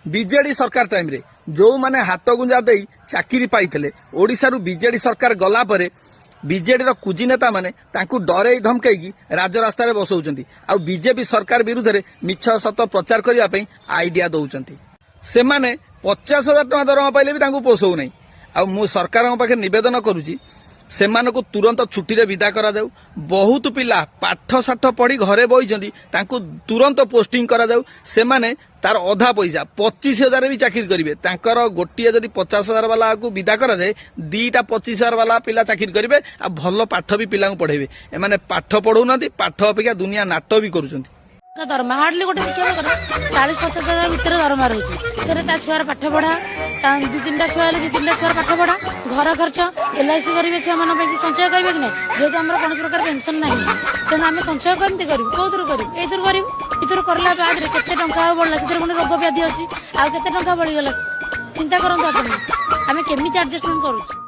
BJD सरकार time रे जो माने हाथ गुंजा दे चाकरी पाइथिले ओडिशारू बीजेडी सरकार गला परे बीजेडी कुजी नेता माने तांकू डरे धमकई राजरास्ता बसौचंती आ बीजेपी सरकार विरुद्ध में मिछ सत प्रचार करने पे आइडिया दौरान से माने 50,000 टका दरमा पाइले भी तांकू पोषौ नहीं आ मु सरकार पाखे निवेदन करुची सेमानकु तुरंत छुट्टी रे विदा करा जाऊ। बहुत पिला पाठ साठ पढ़ी घरे बइचंदी तांकू तुरंत पोस्टिंग करा जाऊ। सेमाने तार अधा पैसा 25,000 भी चाकरी करेंगे तांकर गोटे जदि 50,000 वाला को विदा करा जाए दीटा 25,000 वाला पिला चाकरी करेंगे आ भल पाठ भी पिला पढ़ेबे। एमाने पाठ पढ़ौना पाठ अपेक्षा दुनिया नाट भी करुछंती। दरमा हार्डली गोटे शिक्षक 40-50,000 भीतर दरमा रही छुआर पाठ पढ़ा 2-3टा छुआ 2-3टा छुआर पाठ पढ़ा घर खर्च LIC करेंगे छुआ मान संचय करेंगे कि नहीं जेहेतु आम कौन प्रकार पेंशन ना तेना आम संचय कमी करूँ कौन करूँ ये करला बाद केते टंका बढ़ला से रोग व्याधि अच्छी आउ केते टंका बढ़ीगला चिंता करते आप केमी एडजस्टमेंट करूँ।